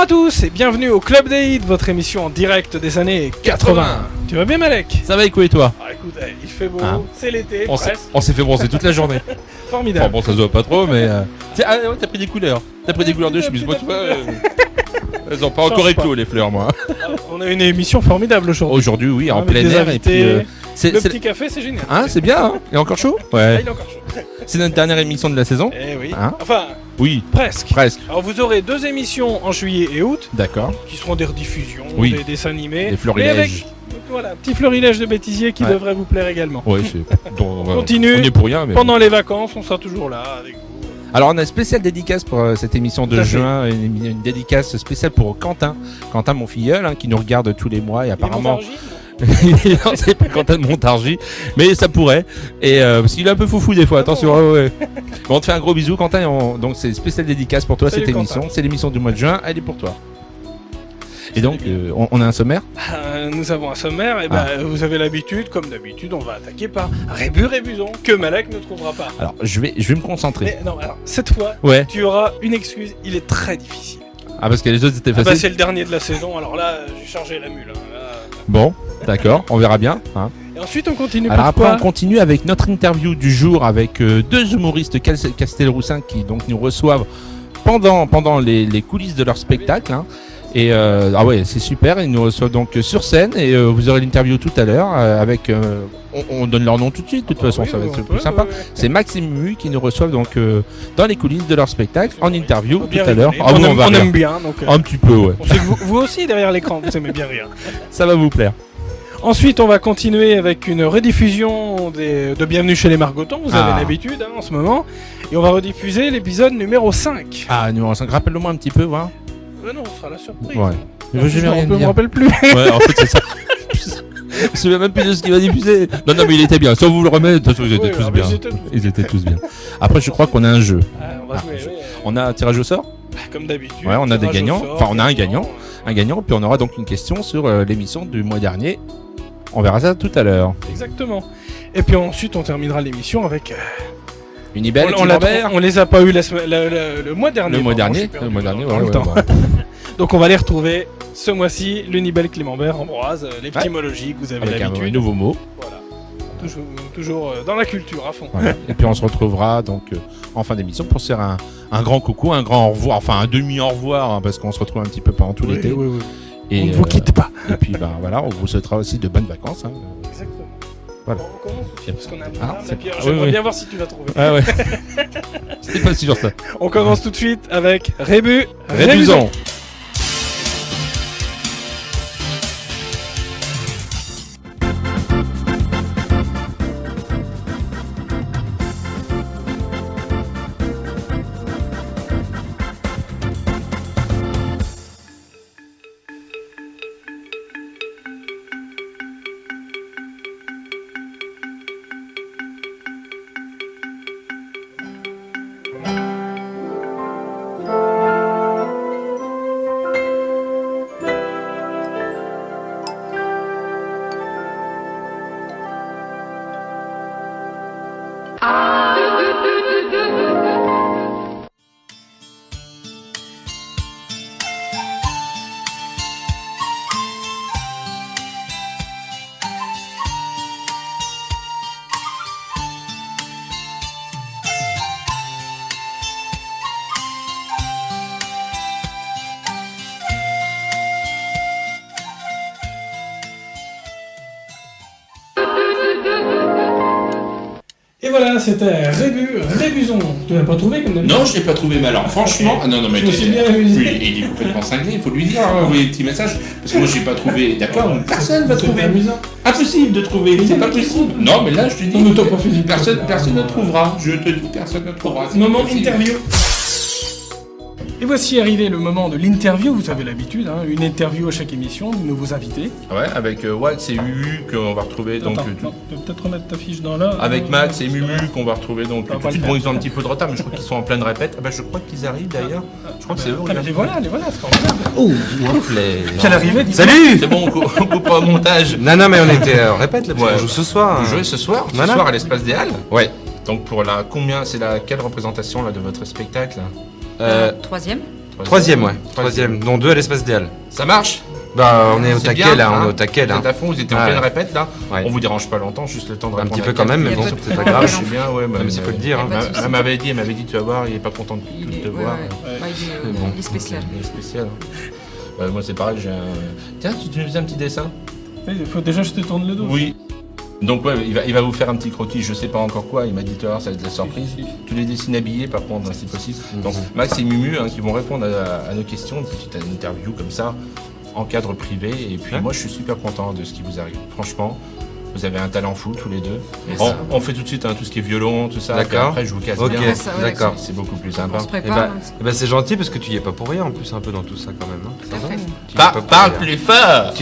à tous et bienvenue au Club des Hits, votre émission en direct des années 80. Tu vas bien Malek? Ça va et toi? Ah écoute, il fait beau, c'est l'été, on s'est fait bronzer toute la journée. Formidable. Enfin bon, ça se voit pas trop, mais... t'as pris des couleurs. T'as pris des couleurs de chemise. Moi, tu vois, elles ont pas encore éclos, les fleurs, moi. On a une émission formidable aujourd'hui. Aujourd'hui, oui, en plein air. Et puis, le petit café, c'est génial. Hein, c'est bien, hein. Il est encore chaud? Ouais. Il est encore chaud. C'est notre dernière émission de la saison. Eh oui. Hein, enfin, oui. Presque. Alors vous aurez 2 émissions en juillet et août. D'accord. Qui seront des rediffusions, oui. Des dessins animés. Des florilèges. Voilà, petit florilège de bêtisier qui devrait vous plaire également. Ouais, on continue. On est pour rien. Mais pendant les vacances, on sera toujours là avec vous. Alors on a une spéciale dédicace pour cette émission de juin, une dédicace spéciale pour Quentin, mon filleul, qui nous regarde tous les mois et apparemment... Non, c'est pas Quentin de Montargis, mais ça pourrait. Et parce qu'il est un peu foufou des fois, attention. Ouais. Bon, on te fait un gros bisou, Quentin. Donc c'est une spéciale dédicace pour toi. Salut, cette émission. C'est l'émission du mois de juin, elle est pour toi. Et donc, on a un sommaire. Nous avons un sommaire, et vous avez l'habitude, comme d'habitude, on va attaquer par Rébus-Rébuzon, que Malek ne trouvera pas. Alors, je vais me concentrer. Mais non, alors, cette fois, tu auras une excuse, il est très difficile. Ah, parce que les autres étaient faciles. C'est le dernier de la saison, alors là, j'ai chargé la mule. Bon, d'accord, on verra bien. Et ensuite, on continue alors après, on continue avec notre interview du jour avec 2 humoristes Castelroussin qui donc nous reçoivent pendant les coulisses de leur spectacle. Et c'est super, ils nous reçoivent donc sur scène et vous aurez l'interview tout à l'heure avec... on donne leur nom tout de suite, de toute façon, ça va être plus sympa. C'est Max et Mumu qui nous reçoivent donc dans les coulisses de leur spectacle en interview tout à l'heure. On aime bien. Donc, un petit peu, ouais. On sait que vous aussi derrière l'écran, vous aimez bien rire. Ça va vous plaire. Ensuite, on va continuer avec une rediffusion de Bienvenue chez les Margotons, vous avez l'habitude en ce moment. Et on va rediffuser l'épisode numéro 5. Ah, numéro 5, rappelle-le-moi un petit peu, voir. Non, ce sera la surprise. Ouais. Je me rappelle plus. Ouais, en fait, c'est ça. Je me souviens même plus de ce qu'il va diffuser. Non, mais il était bien. Sans vous le remettre, ils étaient tous bien. Ils étaient tous bien. Après, je crois qu'on a un jeu. On va jouer, on a un tirage au sort. Comme d'habitude. Ouais, on a des gagnants. Enfin, on a un gagnant. Puis on aura donc une question sur l'émission du mois dernier. On verra ça tout à l'heure. Exactement. Et puis ensuite, on terminera l'émission avec... Unibel, on les a pas eu le mois dernier. Le mois dernier, Donc on va les retrouver ce mois-ci, l'Unibel Clément-Bert, Ambroise, les étymologiques, vous avez l'habitude. Avec un nouveau mot. Voilà. Toujours dans la culture à fond. Voilà. Et puis on se retrouvera donc en fin d'émission pour se faire un grand coucou, un grand au revoir, enfin un demi au revoir, parce qu'on se retrouve un petit peu pendant tout l'été. Oui. Et on ne vous quitte pas. Et puis voilà, on vous souhaitera aussi de bonnes vacances. Exactement. Voilà. Bon, on commence tout de suite parce qu'on a la pierre. J'aimerais bien voir si tu vas trouver. Ah ouais. C'est pas sûr ça. On commence tout de suite avec Rébuzon. Voilà, c'était Rébuzon. Tu l'as pas trouvé comme d'habitude? Non, je l'ai pas trouvé, mais alors franchement... Ah, non, mais je me suis bien amusé. Il est complètement cinglé, il faut lui dire, envoyer des petits messages, parce que moi j'ai pas trouvé, d'accord, personne va trouver. Amusant. Impossible de trouver, c'est pas possible. Non, mais là je te dis, non, pas fini. Personne ne trouvera, je te dis, personne ne trouvera. Moment interview. Et voici arrivé le moment de l'interview, vous avez l'habitude, une interview à chaque émission de nouveaux invités. Ouais, avec Wax et Mumu qu'on va retrouver donc... tu peux peut-être remettre ta fiche dans là. Avec Max et Mumu qu'on va retrouver donc... Bon, ils ont un petit peu de retard, mais je crois qu'ils sont en pleine répète. Je crois qu'ils arrivent d'ailleurs. Je crois que c'est eux. Les voilà, c'est formidable. Oh, quelle arrivée, dis-moi. Salut. C'est bon, on coupe pas au montage. Non, mais on était répète là, on joue ce soir. Vous jouez ce soir à l'Espace des Halles. Ouais. Donc pour quelle représentation là de votre spectacle? Troisième. Troisième, dont 2 à l'espace Déal. Ça marche? Bah, on est au C'est taquet bien, là, hein. on est au taquet là. Vous êtes à fond, vous étiez en pleine répète là. Ouais. On vous dérange pas longtemps, juste le temps de Un répondre. petit à peu quand quelqu'un. même, mais bon, c'est pas grave. Je suis bien, ouais, Même s'il faut le dire. Il y a pas de souci. Elle m'avait dit, tu vas voir, il est pas content de te voir. Il est spécial. Il est spécial. Moi c'est pareil, j'ai un. Tiens, tu nous faisais un petit dessin? Il faut déjà que je te tourne le dos. Oui. Donc ouais, il va vous faire un petit croquis, je sais pas encore quoi, il m'a dit tout à l'heure, ça va être la surprise. Tu les dessines habillés par contre, si possible. Donc Max et Mumu qui vont répondre à nos questions, une petite interview comme ça, en cadre privé. Et puis moi je suis super content de ce qui vous arrive. Franchement, vous avez un talent fou tous les deux. On fait tout de suite tout ce qui est violon, tout ça. D'accord. Après je vous casse Ok, bien. d'accord. C'est beaucoup plus sympa. On se Et prépare. bah, c'est gentil parce que tu y es pas pour rien en plus un peu dans tout ça quand même. Hein. Tout à fait. Tu y es pas pour Parle rien. plus fort.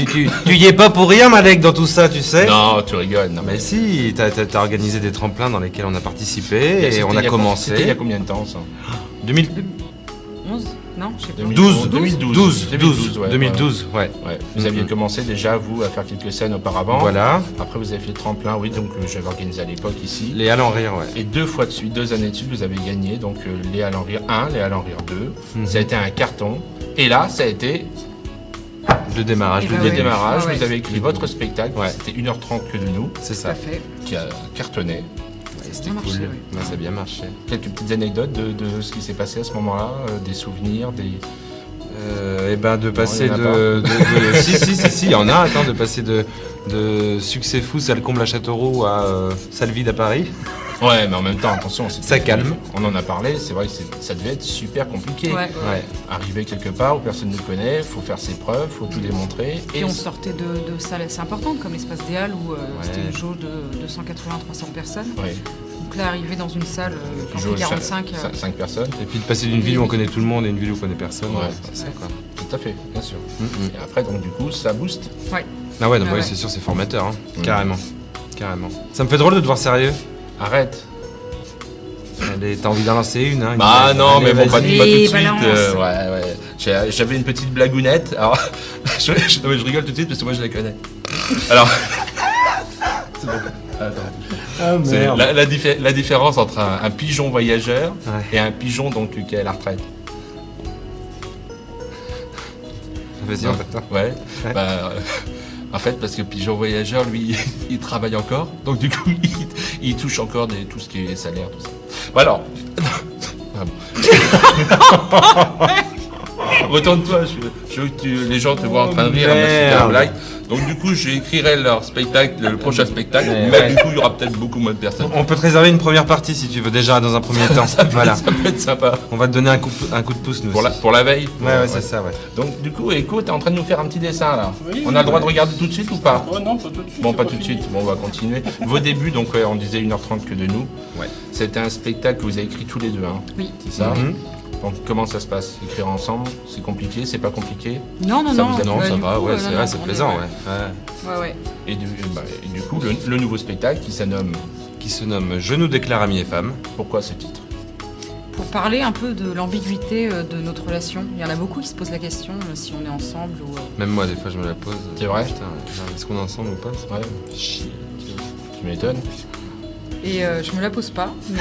Tu y es pas pour rien Malek dans tout ça, tu sais. Non, tu rigoles. Non, Mais si, t'as organisé des tremplins dans lesquels on a participé et C'était on a il y commencé. C'était il y a combien de temps ça? 2000 11 Non, je sais pas. 2012, ouais. Ouais. Vous aviez commencé déjà, vous, à faire quelques scènes auparavant. Voilà. Après, vous avez fait le tremplin, oui, donc j'avais organisé à l'époque ici. Les Halles en rire, ouais. Et 2 fois de suite, 2 années de suite, vous avez gagné. Donc les Halles en rire 1, les Halles en rire 2. Ça a été un carton. Et là, ça a été Le démarrage, Et le bah le début. démarrage. Ouais. Vous avez écrit votre spectacle. Ouais. C'était 1h30 que de nous, C'est Tout à ça. fait. qui a cartonné. C'était bien marché, cool. ouais. Ouais, ça a bien marché. Quelques petites anecdotes de ce qui s'est passé à ce moment-là, des souvenirs, des... Et ben de passer il y en a de si, il y en a, attends, de passer de succès fou, salle comble à Châteauroux à salle vide à Paris. Ouais, mais en même temps, attention, Ça calme. On en a parlé, c'est vrai que ça devait être super compliqué. Ouais. Ouais. Arriver quelque part où personne ne connaît, faut faire ses preuves, faut tout démontrer. Puis on sortait de salles assez importantes comme l'espace des Halles où c'était une jauge de 280-300 personnes. Ouais. Donc là, arriver dans une salle qui en fait Jauge 45, 5 personnes. Et puis de passer d'une ville où on connaît tout le monde à une ville où on connaît personne. Ouais. C'est ça quoi. Tout à fait, bien sûr. Et après, donc du coup, ça booste. ouais. Ah ouais, donc, Ah oui, ouais. c'est sûr, c'est formateur, hein. Mm. Carrément. Carrément. Ça me fait drôle de te voir sérieux. Arrête. Allez, t'as envie d'en lancer une, hein. Bah Allez, non, mais bon, pas tout de Allez, suite. balance. Ouais. J'avais une petite blagounette. Alors, je rigole tout de suite parce que moi je la connais. Alors. C'est bon. Attends. Ah C'est merde. la différence entre un pigeon voyageur Ouais. et un pigeon donc qui est à la retraite. Vas-y, en fait. Ouais. Ouais. Bah, en fait, parce que pigeon voyageur, lui, il travaille encore. Donc du coup, il touche encore tout ce qui est salaire, tout ça. Bon, alors. Ah bon. Retourne-toi, je veux que les gens te voient en train de rire. C'est merde. une blague. Donc du coup, j'écrirai leur spectacle, le prochain spectacle. Ouais, Mais ouais. du coup, il y aura peut-être beaucoup moins de personnes. On peut te réserver une première partie si tu veux déjà dans un premier temps. Voilà. Ça peut être sympa. On va te donner un coup de pouce nous. Pour aussi. la veille. Ouais, c'est ça, ouais. Donc du coup, Eko, t'es en train de nous faire un petit dessin là. Oui, On a le droit ouais. de regarder tout de suite ou pas? Oh non, pas tout de suite. Bon, c'est pas tout de fini. suite. Bon, on va continuer. Vos débuts, donc ouais, on disait 1h30 que de nous. Ouais. C'était un spectacle que vous avez écrit tous les deux, hein. Oui. C'est ça. Mhm. Donc comment ça se passe? Écrire ensemble, c'est compliqué, c'est pas compliqué? Non, Ça vous a- Non, bah, ça du va, coup, ouais, non, c'est non, vrai, c'est on est- plaisant, ouais. Ouais. Et du coup, le nouveau spectacle qui se nomme Qui se nomme Je nous déclare amis et femmes. Pourquoi ce titre? Pour parler un peu de l'ambiguïté de notre relation, il y en a beaucoup qui se posent la question si on est ensemble ou. Même moi, des fois, je me la pose. C'est vrai? Putain, est-ce qu'on est ensemble ou pas? Ouais, Chier. tu m'étonnes. Et je me la pose pas. Mais,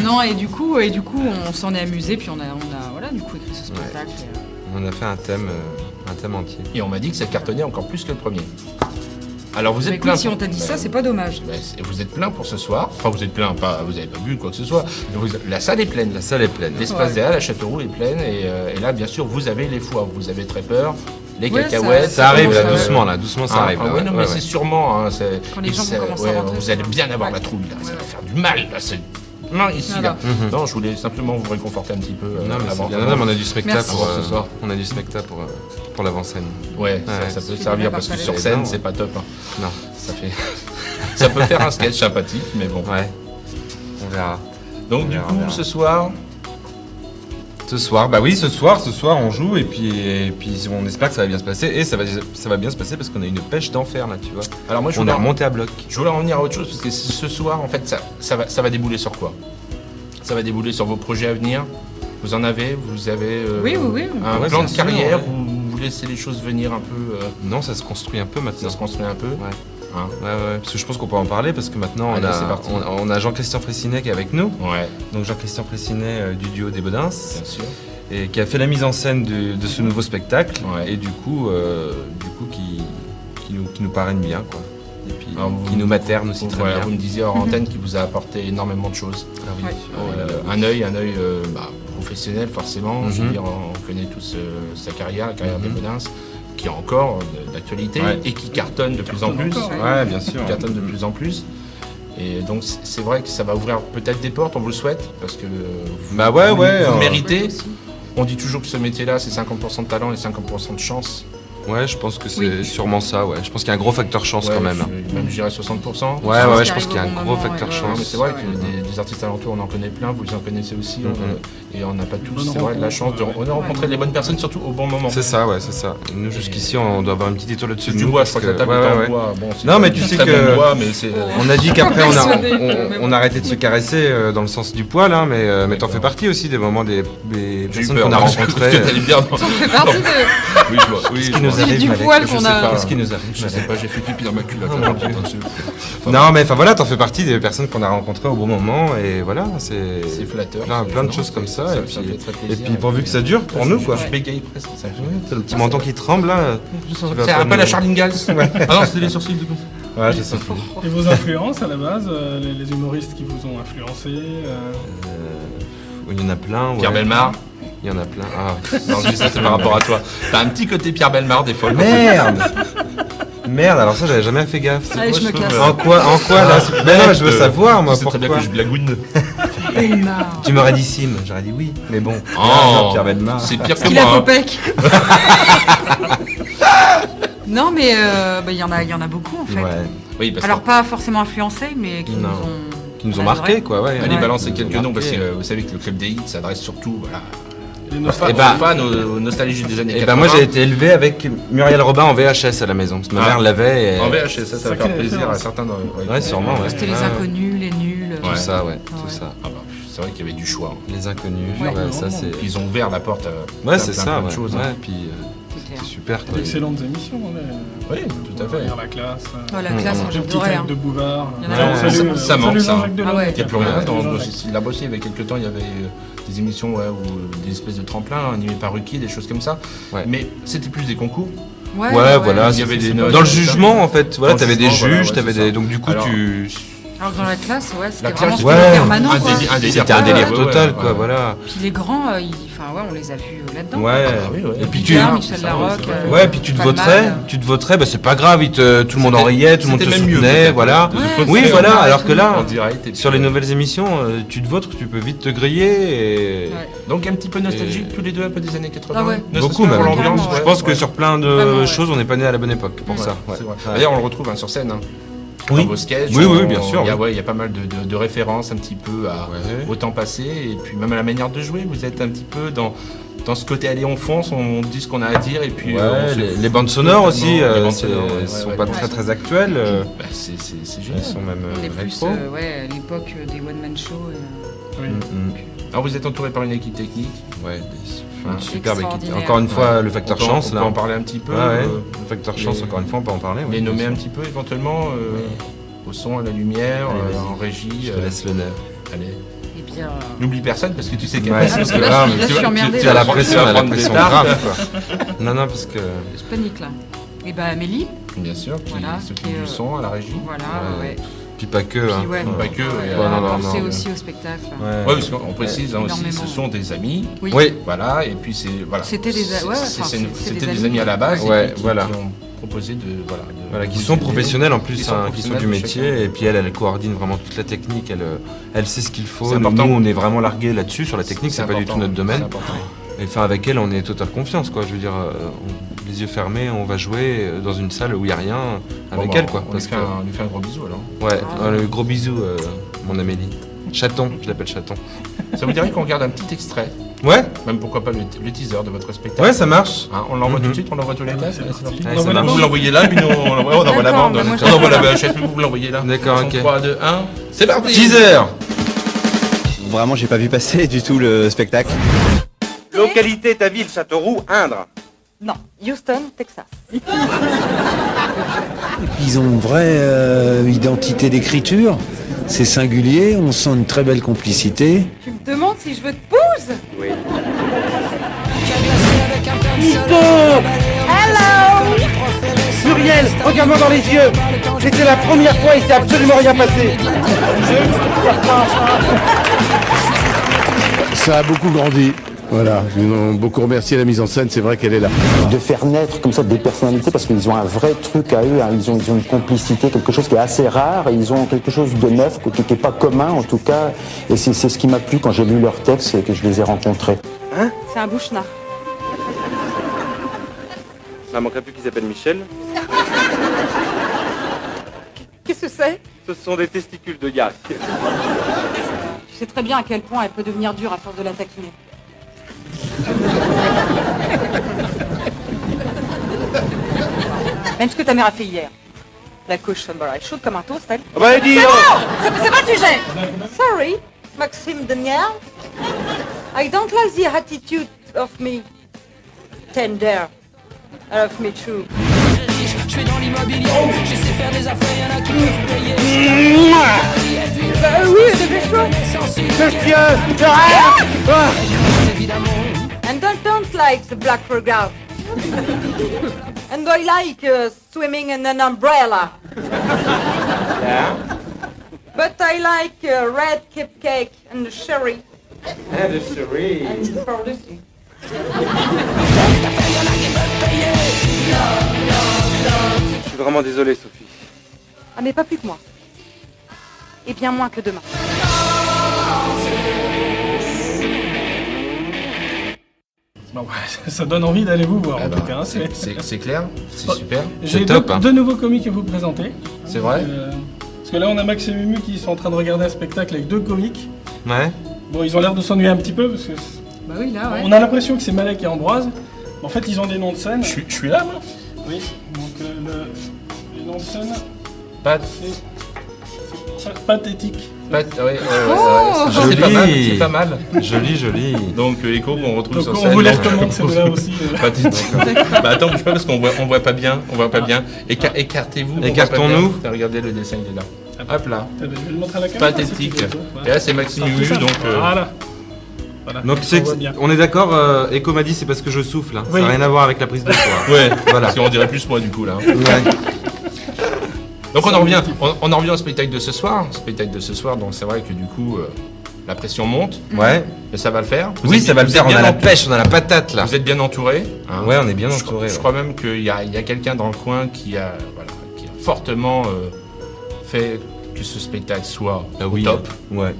non, et du coup, on s'en est amusé, puis on a voilà, du coup, écrit ce spectacle. On a fait un thème entier. Et on m'a dit que ça cartonnait encore plus que le premier. Alors vous Bah, êtes écoute, plein. si on t'a dit ça, c'est pas dommage. Vous êtes plein pour ce soir. Enfin, vous êtes plein, pas, vous avez pas bu quoi que ce soit. La salle est pleine. La salle est pleine. L'espace Ouais. des Halles à Châteauroux est pleine et là, bien sûr, vous avez les foies, vous avez très peur, les Ouais, cacahuètes. Ça arrive là, commence, doucement ça Ah, arrive. ah là, ouais, non, mais ouais, c'est ouais. sûrement. Hein, Quand les et gens vont ça- commencer à rentrer, vous ça allez va. bien avoir Ouais. la trouille là, ça Ouais, va ouais. faire du mal là. Non, ici Voilà. là. Non, je voulais simplement vous réconforter un petit peu. Non, mais c'est avant. bien. Non, mais on a du spectacle Merci. pour Ce soir. On a du spectacle pour l'avant-scène. Ouais, Ouais. ça peut C'est servir bien parce que partagé. sur scène, Non, c'est pas top. Hein. Non. Ça fait. Ça peut faire un sketch sympathique, mais bon. Ouais. On verra. Donc On du verra, coup, on verra. ce soir, Ce soir, bah oui, ce soir on joue et puis on espère que ça va bien se passer et ça va bien se passer parce qu'on a une pêche d'enfer là, tu vois. alors moi je On est voulais, remonté à bloc. je voulais en venir à autre chose parce que ce soir, en fait, ça va débouler sur quoi? Ça va débouler sur vos projets à venir. Vous en avez? Vous avez Oui. un Ouais, plan bien de sûr, carrière ouais. où vous laissez les choses venir un peu, Non, ça se construit un peu ça maintenant. se construit un peu. Ouais. Hein. Ouais, parce que je pense qu'on peut en parler parce que maintenant Allez, c'est parti. on a Jean-Christian Fressinet qui est avec nous. Ouais, Donc Jean-Christian Fressinet du duo des Bodins bien sûr. et qui a fait la mise en scène de ce nouveau spectacle Ouais. et du coup qui nous parraine bien quoi. Et puis Alors, qui nous materne aussi très Voilà, bien. vous me disiez hors antenne qu'il vous a apporté énormément de choses. Ah oui. Ouais. Oh là là. Un œil professionnel forcément. Je veux Mhm. dire, on connaît tous sa carrière, la carrière Mhm. des Bodins, qui est encore d'actualité Ouais. et qui cartonne de plus en Cartonne plus. encore, Ouais, bien sûr. Qui cartonne de plus en plus. Et donc c'est vrai que ça va ouvrir peut-être des portes, on vous le souhaite, parce que Bah ouais, vous, ouais. vous le euh, méritez. Oui, aussi. On dit toujours que ce métier-là, c'est 50% de talent et 50% de chance. Ouais, je pense que c'est Oui. sûrement ça, ouais. Je pense qu'il y a un gros facteur chance Ouais, quand même. Même je dirais 60%. Ouais, Chance ouais, qui je pense arrive qu'il y a au un bon gros moment, facteur ouais. Non, mais chance. c'est vrai Ouais. que des artistes alentours, on en connaît plein, vous en connaissez aussi, Mhm. et on n'a pas tous, Bonne c'est vrai, de la rencontre, chance de ouais. on a rencontré les bonnes personnes, surtout au bon moment. C'est ça, ouais, c'est ça. Nous, jusqu'ici, on doit avoir une petite étoile au-dessus C'est de du nous. bois, je parce crois que la table ouais, est en ouais, ouais. bois. Bon, c'est Non, pas mais du tu sais très que- bon bois, mais c'est. On a dit qu'après, Impressionné, on a arrêté de se caresser dans le sens du poil, hein, mais t'en fais partie aussi des moments des J'ai eu personnes peur, qu'on a parce que rencontrées. t'allais bien dans- Ça fait partie de... Oui, je vois. Oui, Qu'est-ce je qui nous vois. arrive, du Malek poil Je qu'on sais a- pas. Qu'est-ce qui nous arrive, Je sais Malek pas, j'ai fait pipi dans ma culotte. Oh, alors, mon Dieu. attention. Non, mais enfin voilà, t'en fais partie des personnes qu'on a rencontrées au bon moment, et voilà, C'est c'est flatteur. plein de non, choses comme ça, ça et fait puis, très et plaisir. puis pourvu que ça dure pour nous, quoi. Je bégaye presque. Ça fait- T'as le petit menton qui tremble là. vas C'est pas un peu nous- la Charlingale. Ah non, c'était les sourcils du coup. Ouais, je sais plus. Et vos influences à la base, les humoristes qui vous ont influencé Il y en a plein, ouais. Pierre Bellemare. Il y en a plein. Ah, Non, je dis ça, c'est par rapport à toi. T'as un petit côté Pierre Bellemare des fois. merde. Merde, alors ça j'avais jamais fait gaffe. Allez, je me casse. En quoi là Mais non, mais je veux savoir moi C'est très bien pourquoi. que je blagouine. Bellemare. Tu m'aurais dit Sim, j'aurais dit oui, mais bon. Oh, Non, Pierre Bellemare. c'est pire que Qu'il a moi. hein. Popek. Non, mais il y en a beaucoup en fait. Ouais, Oui, parce Alors pas forcément influencés, mais qui Non. nous ont... qui nous ont Ah, marqué vrai. quoi, ouais. Allez, Ouais. balancez Qui nous quelques ont noms parce marqué. que vous savez que le club des hits s'adresse surtout voilà, Les aux nostalgiques. fans, aux nostalgiques des années 80. Et ben moi j'ai été élevé avec Muriel Robin en VHS à la maison, parce que ma Ah. mère l'avait et En VHS, ça va Sacrée faire plaisir à référence. certains. Ouais, sûrement, ouais. C'était les Ouais. inconnus, les nuls. tout Ouais. ça, ouais, Ouais. tout ça. Ah bah, c'est vrai qu'il y avait du choix. Les inconnus, Ouais. ouais, ça c'est. Puis ils ont ouvert la porte à Ouais, plein, c'est plein, ça, plein de ouais. choses. Ouais, hein. puis C'est clair. c'est super quoi. D'excellentes émissions. Oui, tout à fait. Regarde la classe. Oh, la classe, moi Le petit j'adorais. Jacques de Bouvard. Il y en a Ouais, Salut, ça manque, salut ça. Jean-Jacques Delhomme. Ah ouais. Il n'y a plus rien. Ouais, Dans, Jean-Jacques. il a bossé il y avait quelques temps, il y avait des émissions ouais, ou des espèces de tremplins animés par Ruki, des choses comme ça. Ouais. Mais c'était plus des concours. Ouais, voilà, Il y avait des notes, dans le c'est ça. jugement en fait, voilà, Dans le t'avais des jugement, voilà, juges, ouais, t'avais c'est des ça. donc du coup Alors, tu Alors dans la classe, ouais, c'était La vraiment classe, ouais. permanent. un Quoi. délire c'était un délire ouais, total ouais, quoi, ouais. voilà. Puis les grands, enfin ouais, on les a vus là-dedans. Ouais. Ah oui, ouais. Et puis Bigard, tu Michel ça, Larocque. c'est vrai. Ouais, puis tu te Palmade. voterais, bah c'est pas grave, tout le monde en C'était- riait, tout le monde te c'était même mieux, soutenait, peut-être, voilà. de Ouais, voter Oui, c'est voilà, ça, alors et que tout. là, En direct. et sur puis, les nouvelles émissions, tu te votes, tu peux vite te griller et Ouais. Donc un petit peu nostalgique Et- tous les deux, un peu des années 80. Ah ouais. Ne serait-ce beaucoup que même. pour l'ambiance. Carrément, Je ouais, pense que ouais. sur plein de Vraiment, ouais. choses, on n'est pas né à la bonne époque pour Ouais, ça. Ouais. c'est vrai. Ouais. D'ailleurs, on le retrouve hein, sur scène. Hein. Oui. Dans vos sketchs. Oui, oui, bien sûr, Il y a, oui. ouais, il y a pas mal de références un petit peu au temps passé et puis même à la manière de jouer. Vous êtes un petit peu dans ce côté allez on fonce, on dit ce qu'on a à dire et puis Ouais, on se les bandes sonores aussi, Les bandes c'est- sonores, ouais, sont ouais, pas ouais. très très actuelles. Bah, c'est Elles génial. sont même On est plus rétro. ouais, à l'époque des one-man show. Oui. Mm, Alors vous êtes entouré par une équipe technique. Ouais, Hein. une superbe équipe. Extraordinaire. Encore une fois, le facteur On peut- chance on là. peut en parler un petit peu. Ouais, ouais. Le facteur chance, les- encore une fois, on peut en parler. Les ouais, nommer bien un sûr. petit peu éventuellement au son, à la lumière, Allez, vas-y. en régie. Je te laisse l'honneur. Allez. Et bien. N'oublie personne parce que tu sais qu'elle Ouais, passe, parce parce que que là, je suis emmerdée, Tu as la là. pression, Tu vas la prendre des pression tartes. grave quoi. Non, non, parce que. Je panique là. Et bah Amélie, Bien sûr, qui Voilà, s'occupe qui est, du son à la régie. voilà, Ouais. ouais. Puis pas que. Puis hein. ouais. Pas que, Ouais, et, elle a non, apporté non. aussi au spectacle. Ouais. Ouais, parce qu'on précise hein, aussi, Énormément. ce sont des amis. Oui. Oui, Voilà, et puis c'est voilà. C'était des C'est- ouais, c'est- enfin, c'est- c'est c'était des des amis à la base, et Ouais, qui voilà. ont proposé de voilà, qui vous sont aider. professionnels en Qui plus, sont hein, qui sont du professionnels, métier, chacun. et puis elle coordonne vraiment toute la technique, elle sait ce qu'il faut. C'est Nous, important. on est vraiment largués là-dessus, sur la technique, c'est pas du tout important, notre domaine. c'est important. Et enfin, avec elle, on est totale confiance, quoi. Je veux dire, les yeux fermés, on va jouer dans une salle où il n'y a rien avec Bon, bah, elle, quoi. On Parce que, lui fait un gros bisou alors. ouais, Ah. le gros bisou, mon Amélie. Chaton, je l'appelle Chaton. Ça vous dirait qu'on regarde un petit extrait, Ouais, même pourquoi pas le teaser de votre spectacle. ouais, ça marche. Hein, on l'envoie Mhm. tout de suite, on l'envoie tous les Allez, deux. c'est Allez, parti. parti. On Allez, envoie ça la marche. Vous bande. l'envoyez là, puis nous on l'envoie la D'accord, bande. bah moi, je On envoie la l'envoie. VHS, puis vous l'envoyez là. D'accord, ok. 3, 2, 1, c'est parti. Teaser. Vraiment, j'ai pas vu passer du tout le spectacle. Localité, ta ville, Châteauroux, Indre. Non, Houston, Texas. Et puis ils ont une vraie identité d'écriture. C'est singulier, on sent une très belle complicité. Tu me demandes si je veux te pousse? Oui. Hello! Muriel, regarde-moi dans les yeux. C'était la première fois, il s'est absolument rien passé. Ça a beaucoup grandi. Voilà, ils ont beaucoup remercié la mise en scène, c'est vrai qu'elle est là. De faire naître comme ça des personnalités parce qu'ils ont un vrai truc à eux, hein. Ils ont une complicité, quelque chose qui est assez rare, et ils ont quelque chose de neuf, qui n'est pas commun en tout cas, et c'est ce qui m'a plu quand j'ai lu leurs textes et que je les ai rencontrés. Hein? C'est un bouche-nard. Ça manquerait plus qu'ils s'appellent Michel. Qu'est-ce que c'est? Ce sont des testicules de yak. Tu sais très bien à quel point elle peut devenir dure à force de la taquiner. Même ce que ta mère a fait hier. La cochonne, voilà, elle est chaude comme un toast, elle. Ah bah dis C'est bon! C'est pas le sujet! Sorry, Maxime Daniel. I don't like the attitude of me. Tender. I love me true. Je fais dans l'immobilier, j'essaie faire des affaires, y'en a qui peuvent payer. Bah oui, c'est des choses. monsieur! And I don't like the black program. And I like swimming in an umbrella. Yeah. But I like red cupcake and sherry. And the chérie. And for Lucy. Je suis vraiment désolé, Sophie. Ah mais pas plus que moi. Et bien moins que demain. Bon, ouais, ça donne envie d'aller vous voir, Ah en bah, tout cas. c'est clair, c'est Oh, super. J'ai C'est top. deux nouveaux comiques à vous présenter. C'est vrai Parce que là, on a Max et Mumu qui sont en train de regarder un spectacle avec deux comiques. Ouais. Bon, ils ont l'air de s'ennuyer un petit peu parce que Bah oui, là, ouais. on a l'impression que c'est Malek et Ambroise. En fait, ils ont des noms de scène. Je suis là, moi. Oui, donc les noms de scène, Pas c'est pathétique. ouais, Oh, c'est pas mal, joli. c'est pas mal. Joli. Donc Echo qu'on retrouve Donc sur on scène. vous les donc, recommande celle-là aussi. Pathétique. Bah attends, bouge pas parce qu'on voit pas bien, Écartez-vous. on voit pas Écartons-nous. bien. Regardez le dessin, il est là. Hop là. Je vais le montrer à la caméra. Pathétique. si tu veux. Et là c'est Maxime Sortez Mumu, ça. donc. Voilà. Donc tu sais que on est d'accord, Echo m'a dit c'est parce que je souffle, hein. Oui. Ça n'a rien à voir avec la prise de poids. Ouais. Voilà. Parce qu'on dirait plus moi du coup là. Ouais. Donc on en revient au spectacle de ce soir. Donc c'est vrai que du coup la pression monte. Ouais. Et ça va le faire. Oui, ça va le vous faire, êtes on a bien la pêche, on a la patate là. Vous êtes bien entouré. Hein. Ouais, on est bien Je entouré. Je crois même qu'il y a quelqu'un dans le coin qui a fortement fait que ce spectacle soit au top. Ouais.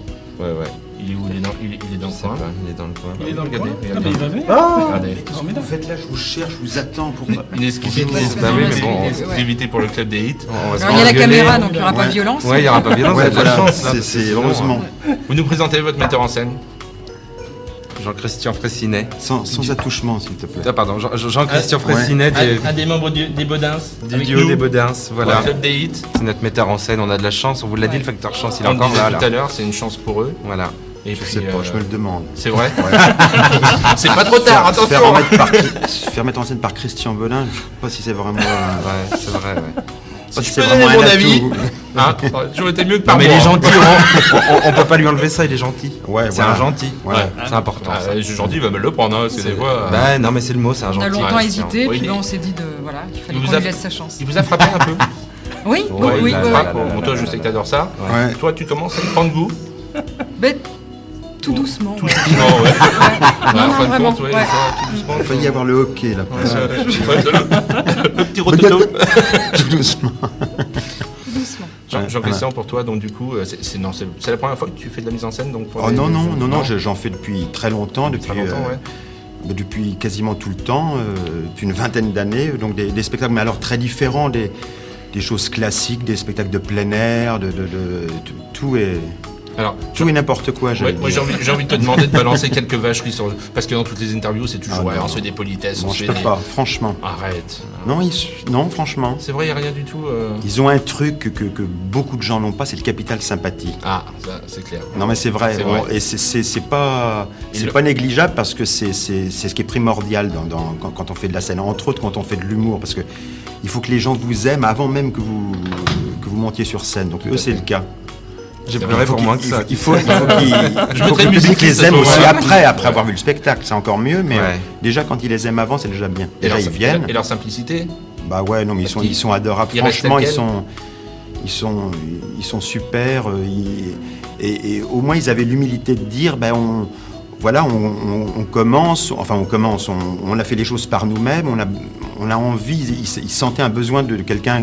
Il est où? Il est dans le coin. Il est dans le coin. Il est dans le coin. Regardez, Ah, mais il va venir. Regardez. Qu'est-ce que vous faites là? Je vous cherche, je vous attends pour... Une exclusivité, Bah oui, mais bon, Ouais. exclusivité pour le club des hits. On va se Alors il y a la engueuler. caméra, donc il n'y aura pas de Ouais. violence. Ouais, il n'y aura pas violence, Ouais, vous avez de la voilà, chance là. c'est heureusement. Vous nous présentez votre metteur en scène. Jean-Christian Fraissinet. Sans attouchement, s'il te plaît. Ah, pardon, Jean-Christian Ouais. Fraissinet Un des membres des Bodins. du avec duo nous, des Bodins, pour voilà. le club des hits. C'est notre metteur en scène, on a de la chance, on vous l'a dit, le facteur chance, il est On le encore disait là. tout à l'heure, c'est une chance pour eux. Voilà. Et Je puis, sais pas, je me le demande. C'est vrai. C'est pas trop tard, Se faire attention. faire mettre en scène par Christian Belin, je sais pas si c'est vraiment... Ouais, c'est vrai, ouais. pas Si si je c'est peux donner vraiment mon un avis, atout. hein, ça aurait toujours été mieux que Non par mais moi. il est gentil, on peut pas lui enlever ça, il est gentil. Ouais, C'est voilà. un gentil. Voilà. C'est important. Ah, ça. je suis gentil, il va me le prendre, hein, parce que des fois. Bah non mais c'est le mot, c'est un On gentil. a longtemps Ouais, hésité, oui, puis il ben, on s'est dit voilà, il fallait Il qu'on vous a- lui laisse sa chance. Il vous a frappé un peu. Oui, Ouais, oui, il a- oui. voilà. Bon, toi, je sais que t'adores ça. Ouais. Toi, tu commences à y prendre goût. Mais tout doucement. Tout ouais. doucement, ouais. Non, En non, fin de vraiment, compte, ouais, ouais. ça, tout doucement. Il failli y avoir le hockey là. Le petit rototo. Tout doucement. Tout doucement. Jean-Christian, pour toi, donc du coup, c'est la première fois que tu fais de la mise en scène donc pour Oh les- non, j'en fais depuis très longtemps, Très longtemps, ouais. depuis quasiment tout le temps, depuis une vingtaine d'années, donc des spectacles, mais alors très différents, des choses classiques, des spectacles de plein air, tout est... Alors, Tout et n'importe quoi, ouais, j'allais moi dire. j'ai envie de te demander de balancer quelques vacheries sur... Parce que dans toutes les interviews, c'est toujours, Ah, ouais, non, on se fait des politesses, Bon, on je se peux fait des... pas, franchement. Arrête. Non, franchement. C'est vrai, il n'y a rien du tout... Ils ont un truc que beaucoup de gens n'ont pas, c'est le capital sympathie. Ah, ça, c'est clair. Non mais c'est vrai, C'est vrai. et c'est pas négligeable parce que c'est ce qui est primordial quand on fait de la scène, entre autres quand on fait de l'humour, parce que il faut que les gens vous aiment avant même que vous montiez sur scène. Donc eux, c'est le cas. J'ai pleuré pour moins que ça. Il faut que le public les aime aussi après avoir vu le spectacle. C'est encore mieux, mais déjà quand ils les aiment avant, c'est déjà bien. Déjà ils viennent. Et leur simplicité. Bah ouais, non, mais ils sont adorables. Franchement, ils sont super. Et au moins ils avaient l'humilité de dire, ben on commence. On a fait les choses par nous-mêmes. On a envie. Ils sentaient un besoin de quelqu'un,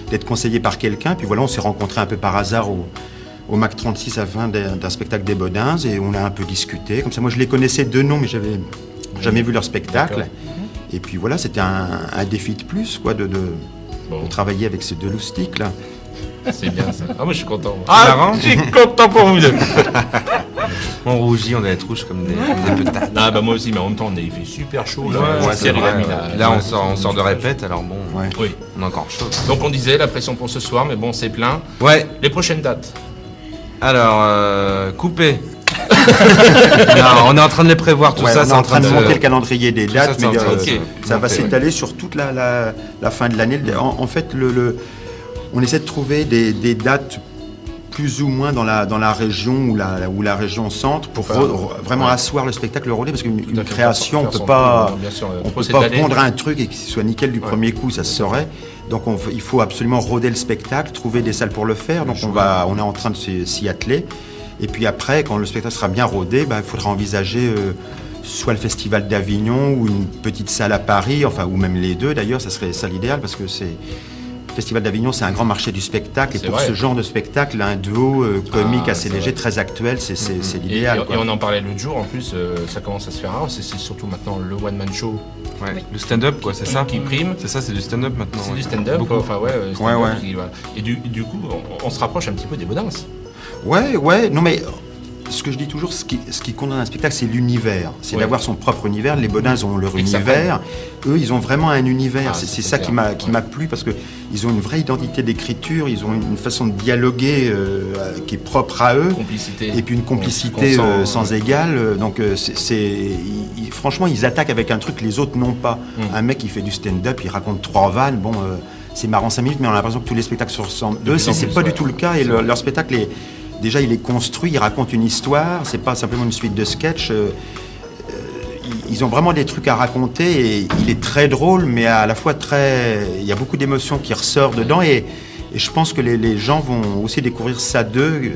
d'être conseillé par quelqu'un. Puis voilà, on s'est rencontrés un peu par hasard au MAC 36 à la fin d'un spectacle des Bodins et on a un peu discuté. Comme ça, moi je les connaissais de nom, mais j'avais jamais vu leur spectacle. Et puis voilà, c'était un défi de plus, quoi, de travailler avec ces deux loustiques là. C'est bien ça. Ah, moi je suis content. Je suis content pour vous deux. On rougit, on doit être rouge comme des petates. Ah bah moi aussi, mais en même temps, il fait super chaud. C'est vrai. Là, on sort de répète, alors bon, oui. On est encore chaud. Donc on disait la pression pour ce soir, mais bon, c'est plein. Ouais. Les prochaines dates. Alors, coupé. Non, on est en train de les prévoir, tout ça. On est en train de monter le calendrier des dates, mais ça va Okay. s'étaler sur toute la fin de l'année. En fait, on essaie de trouver des dates plus ou moins dans la région ou la région centre pour vraiment asseoir le spectacle, le rôler, parce qu'une création, on peut pas pondre un truc et qu'il soit nickel du premier coup, ça se saurait. Donc il faut absolument rôder le spectacle, trouver des salles pour le faire. Donc on est en train de s'y atteler. Et puis après, quand le spectacle sera bien rodé, il faudra envisager soit le Festival d'Avignon ou une petite salle à Paris, ou même les deux d'ailleurs, ça serait ça l'idéal, parce que le Festival d'Avignon, c'est un grand marché du spectacle, et pour ce genre de spectacle, un duo comique assez léger, très actuel, c'est l'idéal. Et on en parlait l'autre jour, en plus, ça commence à se faire rare, c'est surtout maintenant le one-man show. Ouais. Le stand-up, quoi, c'est ça qui prime. C'est ça, c'est du stand-up maintenant. C'est du stand-up, quoi. Et du coup, on se rapproche un petit peu des Bodins. Ouais, non mais ce que je dis toujours, ce qui compte dans un spectacle, c'est l'univers. C'est d'avoir son propre univers. Les Bodins ont leur univers. Eux, ils ont vraiment un univers. C'est ça qui m'a plu, parce qu'ils ont une vraie identité d'écriture, ils ont une façon de dialoguer qui est propre à eux. Et puis une complicité sans égale. Donc franchement, ils attaquent avec un truc que les autres n'ont pas. Un mec qui fait du stand-up, il raconte 3 vannes, c'est marrant 5 minutes, mais on a l'impression que tous les spectacles se ressemblent. Eux, c'est pas du tout le cas, et leur spectacle déjà, il est construit, il raconte une histoire, c'est pas simplement une suite de sketchs. Ils ont vraiment des trucs à raconter, et il est très drôle, mais à la fois il y a beaucoup d'émotions qui ressortent dedans, et je pense que les gens vont aussi découvrir ça d'eux.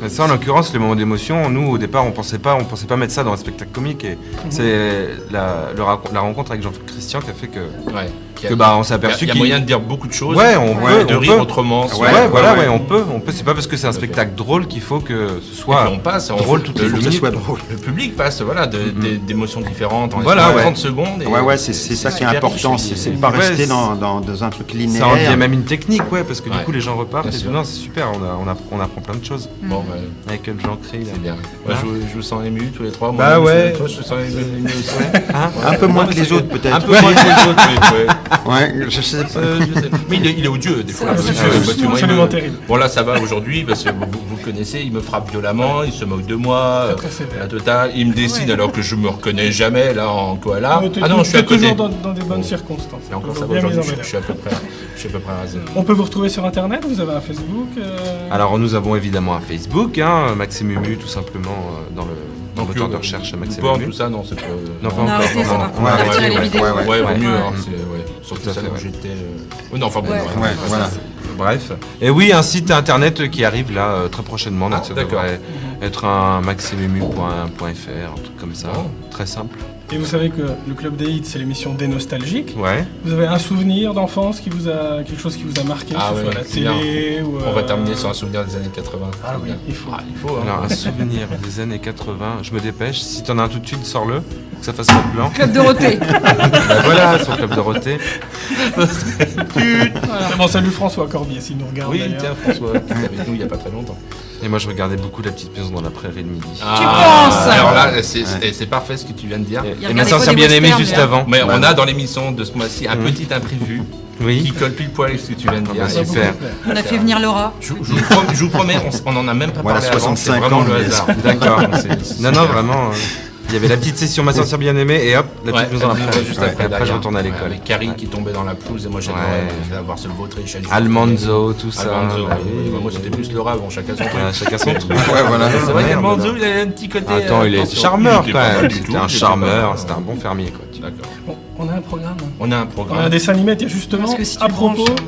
Ça, en l'occurrence, les moments d'émotion, nous, au départ, on pensait pas mettre ça dans un spectacle comique, et c'est la rencontre avec Jean-Philippe Christian qui a fait que on s'est aperçu qu'il y a moyen de dire beaucoup de choses, de rire autrement. On peut. C'est pas parce que c'est un spectacle drôle qu'il faut que ce soit drôle toutes les minutes. Le public passe d'émotions différentes en 30 secondes. C'est ça qui est important, c'est de pas rester dans un truc linéaire. Ça en devient même une technique, parce que du coup les gens repartent et disent non, c'est super, on apprend plein de choses. Avec Jean Cry, c'est bien. Je vous sens ému tous les trois. Toi, je sens ému aussi. Un peu moins que les autres, peut-être. Un peu moins que les autres, je sais pas. Mais il est odieux, des fois. C'est absolument terrible. Bon, là, ça va aujourd'hui, parce que vous le connaissez, il me frappe violemment, il se moque de moi. La totale, il me dessine alors que je me reconnais jamais, là, en koala. Ah non, je suis toujours dans des bonnes circonstances. Et encore ça va aujourd'hui, je suis à peu près rasé. On peut vous retrouver sur Internet, vous avez un Facebook Alors, nous avons évidemment un Facebook, Maxime Mumu, tout simplement, dans le moteur de recherche Maxime Mumu. Tout ça, non, c'est pas... Non, pas encore. On a retiré les vidéos. Ouais, vaut mieux, surtout ça, où j'étais... Non, enfin bon, voilà. Bref. Et oui, un site internet qui arrive là très prochainement. Ça devrait être un maximumu.fr, un truc comme ça. Très simple. Et vous savez que le Club des Hits, c'est l'émission des nostalgiques. Ouais. Vous avez un souvenir d'enfance quelque chose qui vous a marqué, que ce soit à la télé ou... On va terminer sur un souvenir des années 80. Ah oui, il faut. Alors, un souvenir des années 80, je me dépêche. Si t'en as un tout de suite, sors-le, que ça fasse pas de blanc. Club Dorothée. Voilà, son Club Dorothée. Bon, salut François Corbier, s'il nous regarde. Oui, d'ailleurs. tiens, François, qui était avec nous il y a pas très longtemps. Et moi, je regardais beaucoup La Petite Maison dans la Prairie le midi. Tu penses? Alors là, c'est parfait ce que tu viens de dire. Et ma soeur s'est bien aimée juste avant. Mais on a dans l'émission de ce mois-ci un petit imprévu qui colle pile poil avec ce que tu viens de dire. Super. On a fait venir Laura. Je vous promets, on en a même pas parlé avant, c'est 65 vraiment ans, le hasard. D'accord. Non, vraiment. Il y avait la petite session Ma sorcière bien aimée et hop, la petite maison après, juste après. Après, je derrière. retournais à l'école. Avec Carrie qui tombait dans la pelouse et moi j'adorais voir ce l'Autriche. Almanzo, tout ça. Almanzo, moi c'était plus le rap, bon, chacun son truc. Chacun son truc. Ouais, voilà. C'est vrai qu'Almanzo, il avait un petit côté. Attends, il est charmeur quand même. C'était un charmeur, c'était c'était un bon fermier quoi. D'accord. Bon, on a un programme. On a un programme. On a un dessin animé, il y a justement Parce que si tu à propos, branches-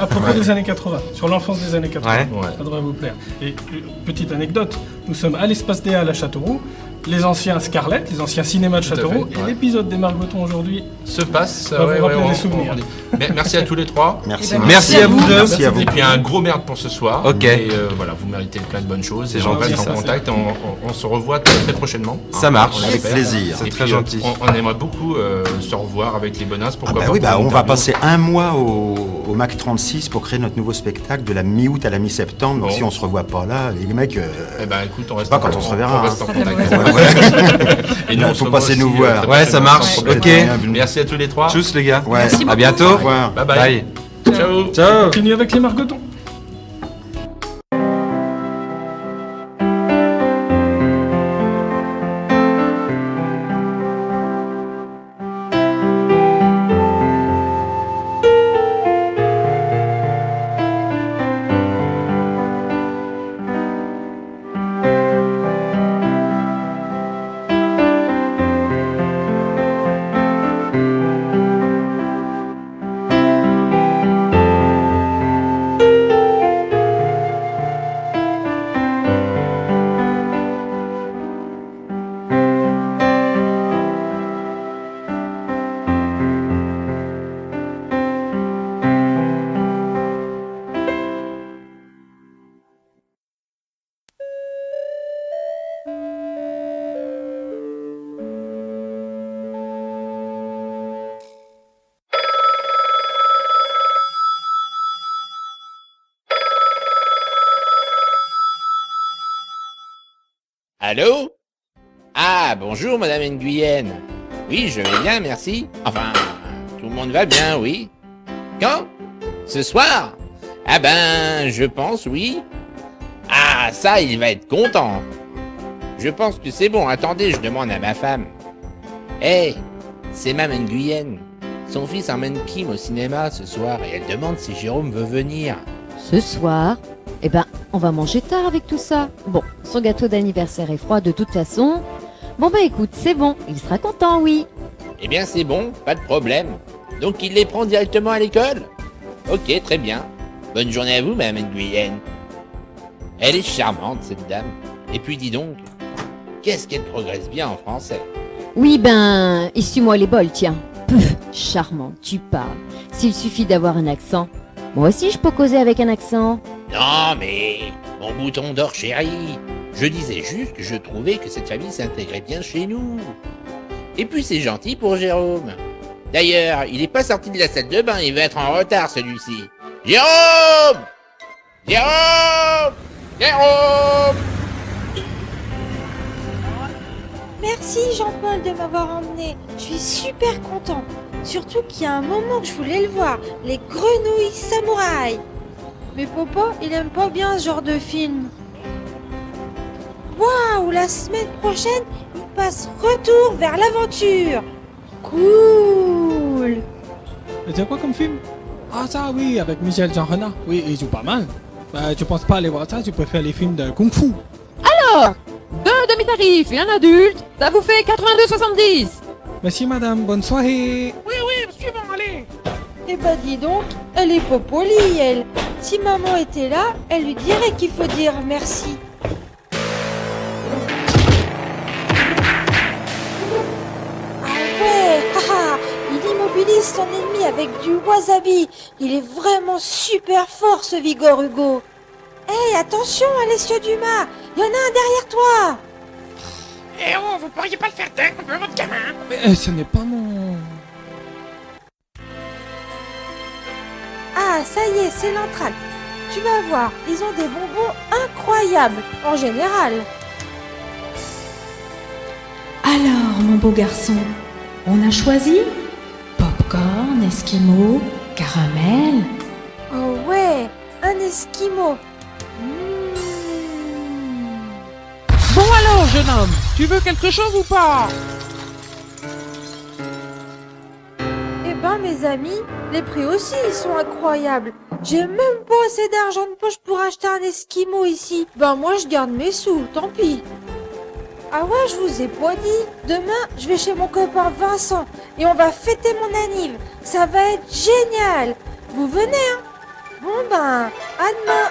à propos des années 80, sur l'enfance des années 80. Ouais. Ça devrait vous plaire. Et petite anecdote, nous sommes à l'espace DA à Châteauroux, les anciens Scarlett, les anciens cinémas de Tout à Châteauroux, fait, et l'épisode des Margotons aujourd'hui se passe. va vous rappeler des souvenirs. Merci à tous les trois. Merci. Merci à vous deux. Merci à vous. Et puis un gros merde pour ce soir. Ok. Et voilà, vous méritez plein de bonnes choses. C'est Et on gentil, reste en ça, contact. On se revoit très, très prochainement. Ça marche. On Avec l'espère. plaisir. C'est Et très puis, gentil. On aimerait beaucoup se revoir avec les bonasses. Ah Pourquoi bah pas oui, pour bah une on va interview. passer un mois au Mac 36 pour créer notre nouveau spectacle de la mi-août à la mi-septembre. Bon. Donc si on se revoit pas là, les mecs, Eh ben écoute, on reste pas en quand contact. on se reverra, On reste en hein. Ça fait contact. mauvaise Et nous, on se faut revoit passer aussi, nous voir. très Ouais, ça prochainement. marche. Ouais. Ok. Bienvenue. Merci à tous les trois. Tchuss les gars. Ouais. Merci À bientôt. Au revoir. Bye bye. Bye. Ciao. Ciao. Continue avec les Margotons. Allô? Ah, bonjour, Madame Nguyen. Oui, je vais bien, merci. Enfin, tout le monde va bien, oui. Quand? Ce soir? Ah ben, je pense, oui. Ah, ça, il va être content. Je pense que c'est bon. Attendez, je demande à ma femme. Hé, c'est Mme Nguyen. Son fils emmène Kim au cinéma ce soir et elle demande si Jérôme veut venir. Ce soir? Eh ben, on va manger tard avec tout ça. Bon, son gâteau d'anniversaire est froid de toute façon. Bon bah écoute, c'est bon, il sera content, oui. Eh bien, c'est bon, pas de problème. Donc, il les prend directement à l'école? Ok, très bien. Bonne journée à vous, Mme Nguyen. Elle est charmante, cette dame. Et puis, dis donc, qu'est-ce qu'elle progresse bien en français? Oui ben, essuie-moi les bols, tiens. Pff, charmant, tu parles. S'il suffit d'avoir un accent. Moi aussi, je peux causer avec un accent. Non, mais mon bouton d'or chéri, je disais juste que je trouvais que cette famille s'intégrait bien chez nous. Et puis c'est gentil pour Jérôme. D'ailleurs, il est pas sorti de la salle de bain, il va être en retard celui-ci. Jérôme! Jérôme! Jérôme! Merci Jean-Paul de m'avoir emmené. Je suis super content. Surtout qu'il y a un moment que je voulais le voir. Les grenouilles samouraïs. Mais papa, il aime pas bien ce genre de film. Waouh, la semaine prochaine, il passe Retour vers l'aventure. Cool. C'est quoi comme film? Ah ça oui, avec Michel Jean Renard. Oui, il joue pas mal. Bah tu penses pas aller voir ça, tu préfères les films de Kung Fu. Alors, deux demi-tarifs et un adulte, ça vous fait 82,70. Merci madame, bonne soirée. Oui, suivant, allez. Eh bah dis donc, elle est pas polie, elle. Si maman était là, elle lui dirait qu'il faut dire merci. Ah ouais, haha, il immobilise son ennemi avec du wasabi. Il est vraiment super fort ce Vigor Hugo. Hé, attention, Alessio Dumas, il y en a un derrière toi. Eh oh, vous pourriez pas le faire taire un peu, votre gamin? Mais ce n'est pas mon... Ah, ça y est, c'est l'entracte. Tu vas voir, ils ont des bonbons incroyables, en général. Alors, mon beau garçon, on a choisi popcorn, esquimau, caramel. Oh ouais, un esquimau. Bon alors, jeune homme. Tu veux quelque chose ou pas? Eh ben, mes amis, les prix aussi, ils sont incroyables. J'ai même pas assez d'argent de poche pour acheter un esquimau ici. Ben, moi, je garde mes sous, tant pis. Ah ouais, je vous ai pas dit. Demain, je vais chez mon copain Vincent et on va fêter mon anniv. Ça va être génial. Vous venez, hein? Bon ben, à demain.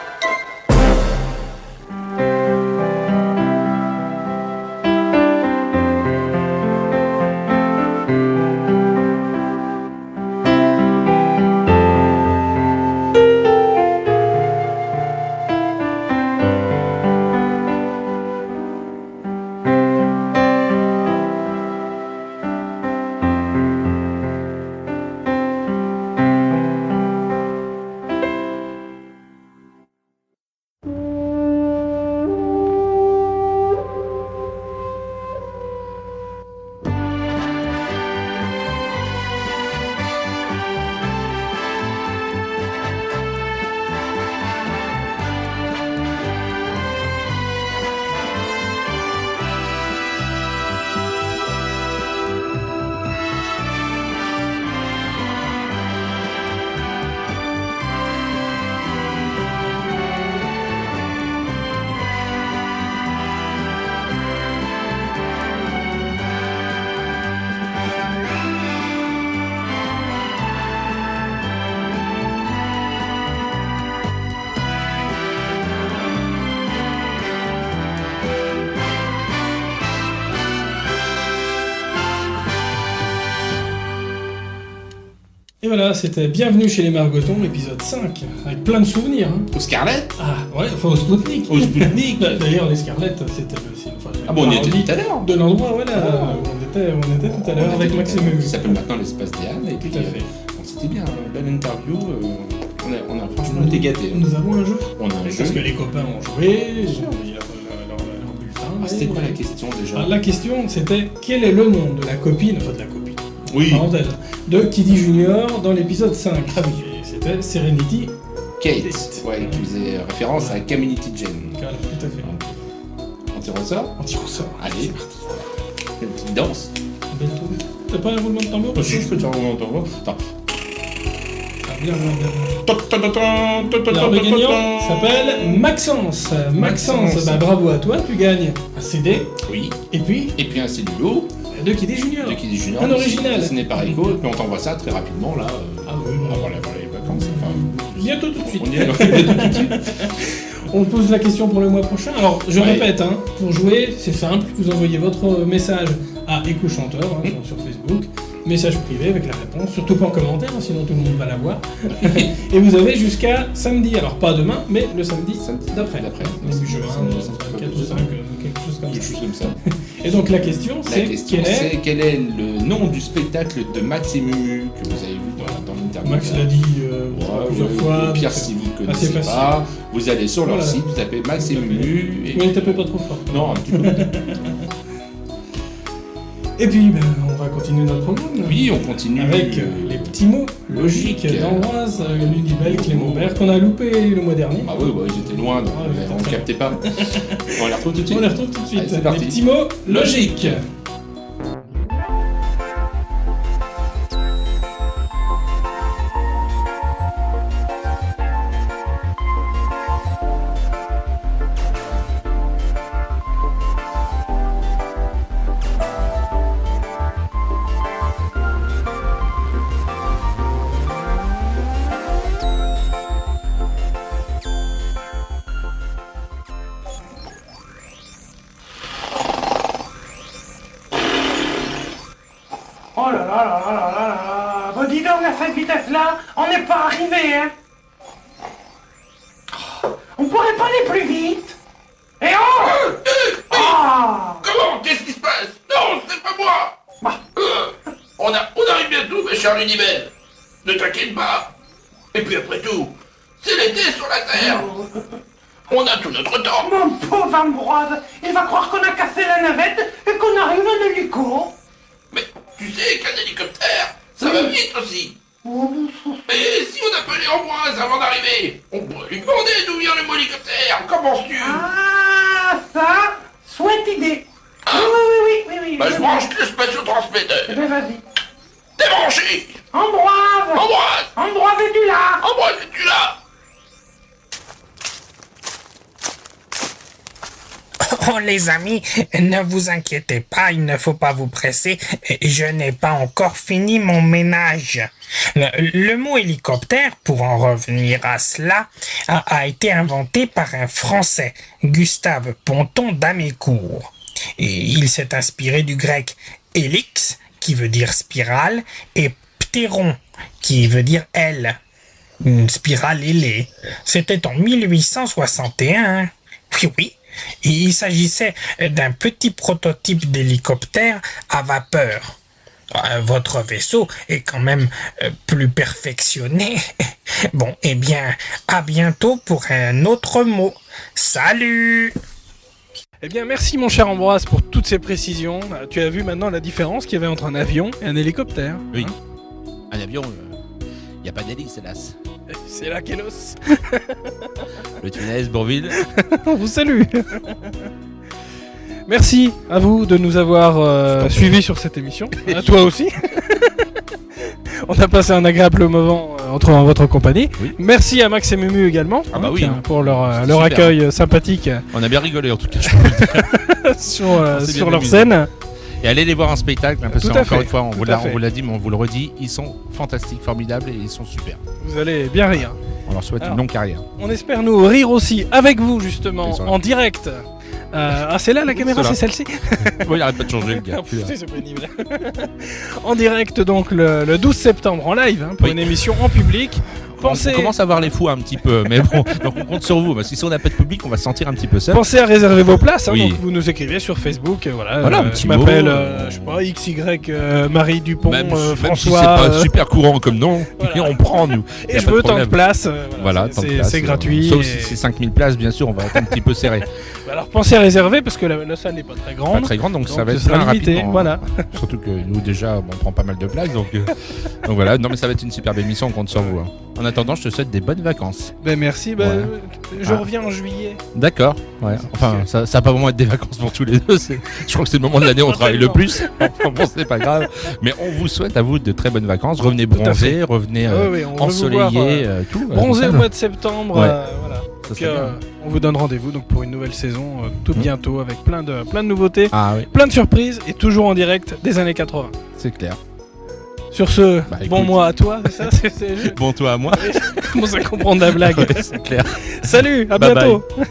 Et voilà, c'était Bienvenue chez les Margotons, épisode 5, avec plein de souvenirs. Hein. Au Scarlett? Ah, ouais, enfin au Spoutnik. Au Spoutnik. D'ailleurs, les Scarlett, c'était ah bon, on y était tout à l'heure. De l'endroit, voilà, on était tout à l'heure avec Maxime. Qui s'appelle maintenant l'Espace des Halles. Et puis, c'était bien, une belle interview. On a franchement été gâtés. Nous avons un jeu. On a un jeu. Parce que les copains ont joué, ils ont mis leur bulletin. Ah, c'était quoi la question déjà? La question, c'était quel est le nom de la copine, enfin de la copine, oui, parenthèse, de Kiddy Junior dans l'épisode 5. Ah oui, c'était Serenity Kate, ouais, qui faisait référence à Community Jane. Voilà, tout à fait. On tire au sort? On tire au sort. Allez, c'est parti. Une petite danse. T'as pas un roulement de tambour? Si, je peux te faire un roulement de tambour. Attends. Bien. Alors, le gagnant s'appelle Maxence. Maxence, bah, bravo à toi, tu gagnes un CD. Oui. Et puis un CD lourd. De Kiddy Junior. De Kiddy Junior. Un original. Dessiné par Echo, et puis on t'envoie ça très rapidement là. Avant les vacances. Enfin, bientôt tout de suite. On y est bientôt tout de suite. On pose la question pour le mois prochain. Alors, je répète, hein, pour jouer, c'est simple, vous envoyez votre message à Echo Chanteur sur Facebook, message privé avec la réponse, surtout pas en commentaire, hein, sinon tout le monde va la voir. Et vous avez jusqu'à samedi, alors pas demain, mais le samedi d'après. Début juin, 4 ou 5, quelque chose comme ça. Et donc la question, c'est quel est le nom du spectacle de Max et Mumu que vous avez vu dans l'interview? Max l'a dit plusieurs fois. Au pire, si vous ne connaissez pas, vous allez sur leur site, vous tapez Max et Mumu. Mais ne tapez pas trop fort. Non, un petit peu. Et puis, on va continuer notre programme. Oui, on continue. Avec les petits mots logiques d'Ambroise Ludibel Clément-Bert qu'on a loupé le mois dernier. Ah oui, j'étais loin, donc on ne captait pas. On les retrouve tout de suite. Allez, c'est parti. Les petits mots logiques. Oh là là là là là là là. Bon, dis donc, à cette vitesse-là, on n'est pas arrivé, hein. On pourrait pas aller plus vite. Et oh Comment? Qu'est-ce qui se passe? Non, c'est pas moi. On arrive bientôt, ma chère Lunibel. Ne t'inquiète pas. Et puis après tout, c'est l'été sur la Terre. On a tout notre temps. Mon pauvre Ambroise, il va croire qu'on a cassé la navette et qu'on arrive en hélico. Mais tu sais qu'un hélicoptère, ça va vite aussi. Et si on appelait Ambroise avant d'arriver, on pourrait lui demander d'où vient le mot hélicoptère. Qu'en penses-tu? Ah, ça, souhaite idée. Oui. Bah, je branche le spatio-transmetteur. Eh ben, vas-y. Débranché. Ambroise. Ambroise, es-tu là? Ambroise, es-tu là? Oh les amis, ne vous inquiétez pas, il ne faut pas vous presser, je n'ai pas encore fini mon ménage. Le mot hélicoptère, pour en revenir à cela, a été inventé par un Français, Gustave Ponton d'Amécourt. Et il s'est inspiré du grec hélix, qui veut dire spirale, et ptéron, qui veut dire aile. Une spirale ailée. C'était en 1861. Oui. Il s'agissait d'un petit prototype d'hélicoptère à vapeur. Votre vaisseau est quand même plus perfectionné. Bon, eh bien, à bientôt pour un autre mot. Salut! Eh bien, merci mon cher Ambroise pour toutes ces précisions. Tu as vu maintenant la différence qu'il y avait entre un avion et un hélicoptère. Oui. Un avion, il n'y a pas d'hélice, hélas. C'est là qu'est l'os. Le tunnel Bourville. On vous salue. Merci à vous de nous avoir suivis sur cette émission. À toi aussi. On a passé un agréable moment en votre compagnie. Oui. Merci à Max et Mumu également pour leur accueil sympathique. On a bien rigolé en tout cas. Je sur leur scène. Et allez les voir en spectacle, parce Tout que à encore fait. une fois, on Tout vous à fait. l'a dit, mais on vous le redit, ils sont fantastiques, formidables et ils sont super. Vous allez bien rire. On leur souhaite Alors, une longue carrière. On espère nous rire aussi avec vous justement en direct. C'est là la caméra, c'est celle-ci. Oui, il arrête pas de changer le gars. C'est pénible. En direct donc le 12 septembre en live pour une émission en public. On commence à voir les fous un petit peu, mais bon, donc on compte sur vous, parce que si on n'a pas de public, on va se sentir un petit peu seul. Pensez à réserver vos places, Oui. donc vous nous écrivez sur Facebook, Voilà, un petit je m'appelle, mot, je sais pas, XY Marie Dupont, Même si François. c'est pas super courant comme nom, et on prend nous. Et je veux tant de places, voilà, c'est gratuit. Sauf si c'est 5000 places, bien sûr, on va être un petit peu serré. Alors pensez à réserver parce que la salle n'est pas très grande. Pas très grande, donc ça va être sera plein limité, rapidement. voilà. Surtout que nous déjà, on prend pas mal de places, donc voilà. Non mais ça va être une superbe émission, on compte sur vous. En attendant, je te souhaite des bonnes vacances. Ben merci, je reviens en juillet. D'accord. Ouais. Enfin, ça va pas vraiment être des vacances pour tous les deux. Je crois que c'est le moment de l'année où on travaille le plus. Bon, c'est pas grave. Mais on vous souhaite à vous de très bonnes vacances. Revenez bronzer, revenez ensoleillé, tout. Bronzer au mois de septembre. Ouais. Voilà. Ça serait bien. On vous donne rendez-vous donc pour une nouvelle saison tout bientôt avec plein de nouveautés, oui. plein de surprises et toujours en direct des années 80. C'est clair. Sur ce, écoute. bon mois à toi, c'est ça Bon toi à moi. Je commence à comprendre la blague. Ouais, c'est clair. Salut, à Bye bientôt. bye.